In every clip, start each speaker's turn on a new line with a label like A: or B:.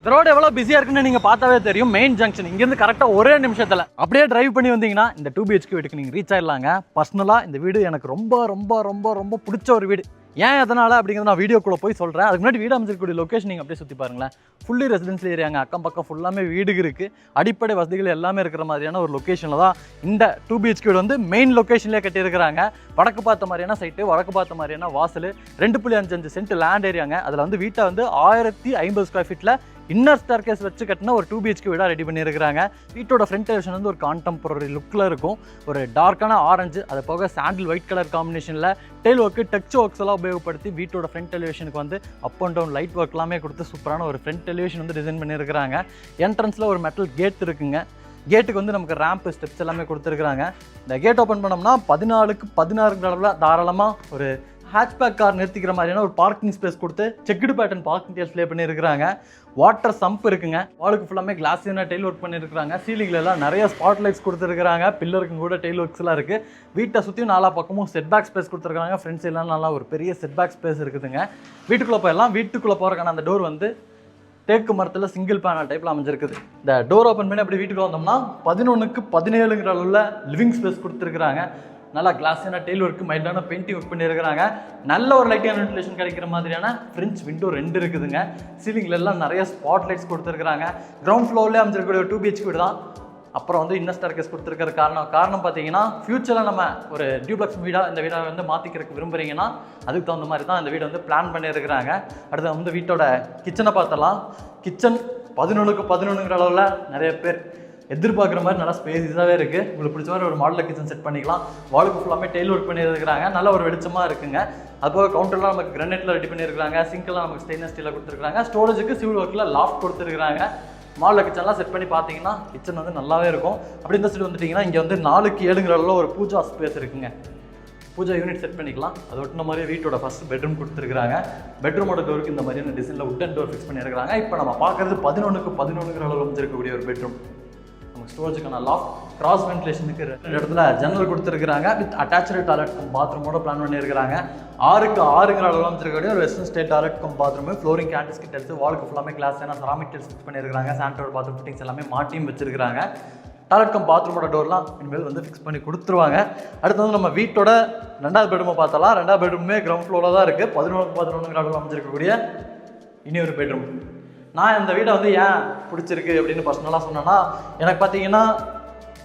A: இந்த ரோடு எவ்வளோ பிஸியாக இருக்குன்னு நீங்கள் பார்த்தாவே தெரியும். மெயின் ஜங்ஷன் இங்கேருந்து கரெக்டாக ஒரே நிமிஷத்தில் அப்படியே டிரைவ் பண்ணி வந்தீங்கன்னா இந்த 2 BHK வீட்டுக்கு நீங்கள் ரீச் ஆயிடலாங்க. பர்சனலாக இந்த வீடு எனக்கு ரொம்ப ரொம்ப ரொம்ப ரொம்ப பிடிச்ச ஒரு வீடு. ஏன் எதனால் அப்படிங்கிறது நான் வீடியோக்குள்ளே போய் சொல்கிறேன். அதுக்கு முன்னாடி வீடு அமைச்சிருக்கக்கூடிய லொக்கேஷன் நீங்கள் அப்படியே சுற்றி பாருங்களேன். ஃபுல்லி ரெசிடென்சியல் ஏரியாங்க. அக்கம் பக்கம் ஃபுல்லாமே வீடு இருக்குது. அடிப்படை வசதிகள் எல்லாமே இருக்கிற மாதிரியான ஒரு லொக்கேஷனில் தான் இந்த 2 BHK வீடு வந்து மெயின் லொக்கேஷன்லேயே கட்டியிருக்கிறாங்க. வடக்கு பார்த்த மாதிரியான சைட்டு, வடக்கு பார்த்த மாதிரியான வாசல், 2.55 சென்ட் லேண்ட் ஏரியாங்க. அதில் வந்து வீட்டை வந்து 1050 ஸ்கொயர் ஃபீட்டில் இன்னர் ஸ்டேர்கேஸ் வச்சு கட்டின ஒரு 2 BHK வீடாக ரெடி பண்ணியிருக்கிறாங்க. வீட்டோட ஃப்ரண்ட் எலிவேஷன் வந்து ஒரு கான்டெம்பரரி லுக்கில் இருக்கும். ஒரு டார்க்கான ஆரஞ்சு, அது போக சாண்டில் ஒயிட் கலர் காம்பினேஷனில் டெயில் ஒர்க்கு, டச் ஒர்க்ஸ் எல்லாம் உபயோகப்படுத்தி வீட்டோட ஃப்ரண்ட் எலிவேஷனுக்கு வந்து up and down light work எல்லாமே கொடுத்து சூப்பரான ஒரு ஃப்ரண்ட் எலிவேஷன் வந்து டிசைன் பண்ணியிருக்கிறாங்க. என்ட்ரன்ஸில் ஒரு மெட்டல் கேட் இருக்குங்க. கேட்டுக்கு வந்து நமக்கு ரேம்ப் ஸ்டெப்ஸ் எல்லாமே கொடுத்துருக்குறாங்க. இந்த கேட் ஓப்பன் பண்ணோம்னா 14க்கு 16 அளவில் தாராளமாக ஒரு ஹேட்ச்பேக் கார் நிறுத்திக்கிற மாதிரியான ஒரு பார்க்கிங் ஸ்பேஸ் கொடுத்து checked pattern parking tales play பண்ணியிருக்கிறாங்க. வாட்டர் சம்ப் இருக்குங்க. வாலுக்கு ஃபுல்லாமே கிளாஸியான டெயில் ஒர்க் பண்ணியிருக்கிறாங்க. சீலிங்கில் எல்லாம் நிறைய ஸ்பாட் லைட்ஸ் கொடுத்துருக்காங்க. பில்லருக்கு கூட டெயில் ஒர்க்ஸ் எல்லாம் இருக்குது. வீட்டை சுற்றியும் நாலா பக்கமும் செட் பேக் ஸ்பேஸ் கொடுத்துருக்காங்க. ஃப்ரண்ட்ஸ் எல்லாம் நல்லா ஒரு பெரிய செட் பேக் ஸ்பேஸ் இருக்குதுங்க. வீட்டுக்குள்ளே போயெல்லாம் வீட்டுக்குள்ளே போகிறக்கான அந்த டோர் வந்து தேக்கு மரத்தில் சிங்கிள் பேனல் டைப்பில் அமைஞ்சிருக்குது. இந்த டோர் ஓப்பன் பண்ணி அப்படி வீட்டுக்குள்ள வந்தோம்னா 11க்கு 17ங்கிற அளவில் லிவிங் ஸ்பேஸ் கொடுத்துருக்குறாங்க. நல்லா கிளாஸான டெயில் ஒர்க்கு, மைல்டான பெயிண்டிங் ஒர்க் பண்ணியிருக்கிறாங்க. நல்ல ஒரு லைட்டான வென்டிலேஷன் கிடைக்கிற மாதிரியான ஃப்ரெஞ்ச் விண்டோ 2 இருக்குதுங்க. சீலிங்கில் எல்லாம் நிறைய ஸ்பாட் லைட்ஸ் கொடுத்துருக்குறாங்க. கிரவுண்ட் ஃப்ளோர்லேயே அமைஞ்சிருக்கக்கூடிய ஒரு 2 BHK வீடு தான். அப்புறம் வந்து இன்னர் ஸ்டேர்கேஸ் கொடுத்துருக்கிற காரணம் பார்த்தீங்கன்னா, ஃபியூச்சரில் நம்ம ஒரு டியூப்ளக்ஸ் வீடாக இந்த வீடை வந்து மாற்றிக்கிறதுக்கு விரும்புகிறீங்கன்னா அதுக்கு தகுந்த மாதிரி தான் இந்த வீடு வந்து பிளான் பண்ணியிருக்கிறாங்க. அடுத்து வந்து வீட்டோட கிச்சனை பார்த்தலாம். கிச்சன் 11க்கு 11ங்கிற அளவில் நிறைய பேர் எதிர்பார்க்குற மாதிரி நல்லா ஸ்பேஸஸாகவே இருக்குது. உங்களுக்கு பிடிச்ச மாதிரி ஒரு மாடலில் கிச்சன் செட் பண்ணிக்கலாம். வாலுக்கு ஃபுல்லாமே டெயில் ஒர்க் பண்ணியிருக்கிறாங்க. நல்ல ஒரு வெளிச்சமாக இருக்குங்க. அதுபோக கவுண்டர்லாம் நமக்கு கிரானைட்டில் ரெடி பண்ணியிருக்காங்க. சிங்க்லாம் நமக்கு ஸ்டெயின்லெஸ் ஸ்டீலில் கொடுத்துருக்காங்க. ஸ்டோரேஜுக்கு சிவில் ஒர்க்கில் லாஃப்ட் கொடுத்துருக்காங்க. மாடலில் கிச்சன்லாம் செட் பண்ணி பார்த்தீங்கன்னா கிச்சன் வந்து நல்லாவே இருக்கும். அப்படி இந்த சைடு வந்துட்டிங்கன்னா இங்கே வந்து 4க்கு 7ங்கிற அளவில் ஒரு பூஜா ஸ்பேஸ் இருக்குங்க. பூஜா யூனிட் செட் பண்ணிக்கலாம். அது ஒட்டின மாதிரி வீட்டோட ஃபஸ்ட் பெட்ரூம் கொடுத்துருக்காங்க. பெட்ரூமோட டோருக்கு இந்த மாதிரியான டிசைனில் உட்டன் டோர் ஃபிக்ஸ் பண்ணியிருக்காங்க. இப்போ நம்ம பார்க்குறது 11க்கு 11ங்கிற அளவில் அமைஞ்சிருக்கக்கூடிய ஒரு பெட்ரூம். நமக்கு ஸ்டோரேஜுக்கான லாஃப்ட், கிராஸ் வென்டிலேஷனுக்கு 2 இடத்துல ஜன்னல் கொடுத்துருக்காங்க. வித் அட்டாச்சு டாய்லெட் கம் பாத்ரூமோட பிளான் பண்ணியிருக்காங்க. 6க்கு 6ங்கிற அளவில் அமைச்சிருக்கக்கூடிய ஒரு western style toilet cum bathroom. Flooring கேண்டிஸ்க்கு டெல்ஸ், வாலுக்கு ஃபுல்லாமே கிளாஸ் ஏன்னா செராமிக் டெல்ஸ் ஃபிக்ஸ் பண்ணியிருக்காங்க. சாண்டோட பாத்ரூம் ஃபிட்டிங்ஸ் எல்லாமே மாட்டியும் வச்சிருக்காங்க. டாய்லெட் கம் பாத்ரூமோட டோர்லாம் இனிமேல் வந்து ஃபிக்ஸ் பண்ணி கொடுத்துருவாங்க. அடுத்து வந்து நம்ம வீட்டோட 2வது பெட்ரூமை பார்த்தலாம். 2வது பெட்ரூமே கிரவுண்ட் ஃப்ளோரில் தான் இருக்குது. 11க்கு 11ங்கிற அமைஞ்சிருக்கக்கூடிய இனி ஒரு பெட்ரூம். நான் இந்த வீடை வந்து ஏன் பிடிச்சிருக்கு அப்படின்னு பர்சனலாக சொன்னேன்னா, எனக்கு பார்த்தீங்கன்னா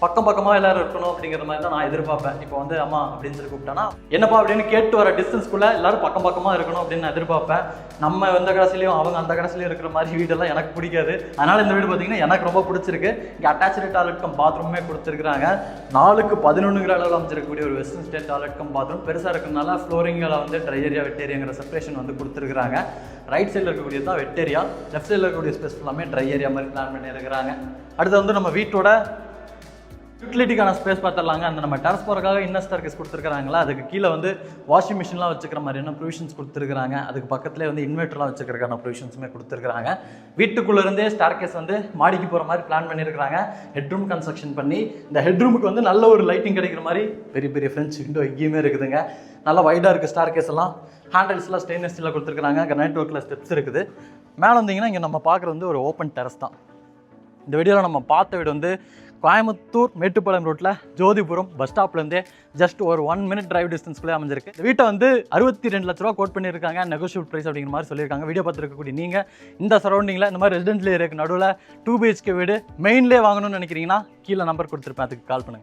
A: பக்கம் பக்கமாக எல்லோரும் இருக்கணும் அப்படிங்கிற மாதிரி தான் நான் எதிர்பார்ப்பேன். இப்போ வந்து அம்மா அப்படின்னு சொல்லி கூப்பிட்டேன்னா என்னப்பா அப்படின்னு கேட்டு வர டிஸ்டன்ஸ்குள்ளே எல்லோரும் பக்கம் பக்கமாக இருக்கணும் அப்படின்னு நான் எதிர்பார்ப்பேன். நம்ம எந்த கடைசிலையும் அவங்க அந்த கடைசிலையும் இருக்கிற மாதிரி வீடெல்லாம் எனக்கு பிடிக்காது. அதனால் இந்த வீடு பார்த்தீங்கன்னா எனக்கு ரொம்ப பிடிச்சிருக்கு. இங்கே அட்டாச்சு டாய்லெட் கம் பாத்ரூமே கொடுத்துருக்காங்க. 4க்கு 11ங்கிற அளவில் அமைச்சிருக்கக்கூடிய ஒரு western style toilet cum bathroom. பெருசாக இருக்கிறதுனால ஃப்ளோரிங்கில் வந்து ட்ரை ஏரியா வெட் ஏரியாங்கிற செப்பரேஷன் வந்து கொடுத்துருக்காங்க. ரைட் சைடில் இருக்கக்கூடியது தான் வெட் ஏரியா, லெஃப்ட் சைடில் இருக்கக்கூடிய ஸ்பேஸ் ஃபுல்லாமே ட்ரை ஏரியா மாதிரி பிளான் பண்ணியிருக்கிறாங்க. அடுத்து வந்து நம்ம வீட்டோட யூட்டிலிட்டிக்கான ஸ்பேஸ் பார்த்துடலாங்க. அந்த நம்ம டெரஸ் போகிறக்காக இன்னர் ஸ்டேர்கேஸ் கொடுத்துருக்காங்களா, அதுக்கு கீழே வந்து வாஷிங் மிஷின்லாம் வச்சுக்கிற மாதிரியான ப்ரொவிஷன்ஸ் கொடுத்துருக்காங்க. அதுக்கு பக்கத்துலேயே வந்து இன்வெர்ட்டர்லாம் வச்சுக்கிறதுக்கான ப்ரொவிஷன்ஸுமே கொடுத்துருக்காங்க. வீட்டுக்குள்ளேருந்தே ஸ்டேர்கேஸ் வந்து மாடிக்கு போகிற மாதிரி பிளான் பண்ணியிருக்காங்க. ஹெட்ரூம் கன்ஸ்ட்ரக்ஷன் பண்ணி இந்த ஹெட்ரூமுக்கு வந்து நல்ல ஒரு லைட்டிங் கிடைக்கிற மாதிரி பெரிய பெரிய ஃப்ரெஞ்ச் விண்டோ எங்கேயுமே இருக்குதுங்க. நல்லா வைடாக இருக்குது ஸ்டேர்கேஸ் எல்லாம். ஹேண்டில்ஸ்லாம் ஸ்டெயின்லெஸ் ஸ்டீலில் கொடுத்துருக்காங்க. கிரானைட் ஒர்க்கில் ஸ்டெப்ஸ் இருக்குது. மேலே வந்தீங்கன்னா இங்கே நம்ம பார்க்குறது வந்து ஒரு ஓப்பன் டெரஸ் தான். இந்த வீடியோவில் நம்ம பார்த்த வீடு வந்து கோயம்புத்தூர் மேட்டுப்பாளையம் ரோட்டில் ஜோதிபுரம் பஸ் ஸ்டாப்லேருந்தே ஜஸ்ட் ஒரு 1 மினிட் டிரைவ் டிஸ்டன்ஸ்க்குள்ளே அமைஞ்சிருக்கு. இந்த வீட்டை வந்து 62 லட்ச ரூபா கோட் பண்ணியிருக்காங்க. நெகோஷியபிள் ப்ரைஸ் அப்படிங்கிற மாதிரி சொல்லியிருக்காங்க. வீடியோ பார்த்துருக்கக்கூடிய நீங்கள் இந்த சரௌண்டிங்கில் இந்த மாதிரி ரெசிடென்ஷியல் ஏரியாவுக்கு நடுவில் 2 BHK வீடு மெயின்லேயே வாங்கணும்னு நினைக்கிறீங்கன்னா கீழே நம்பர் கொடுத்துருப்பேன், அதுக்கு கால் பண்ணுங்கள்.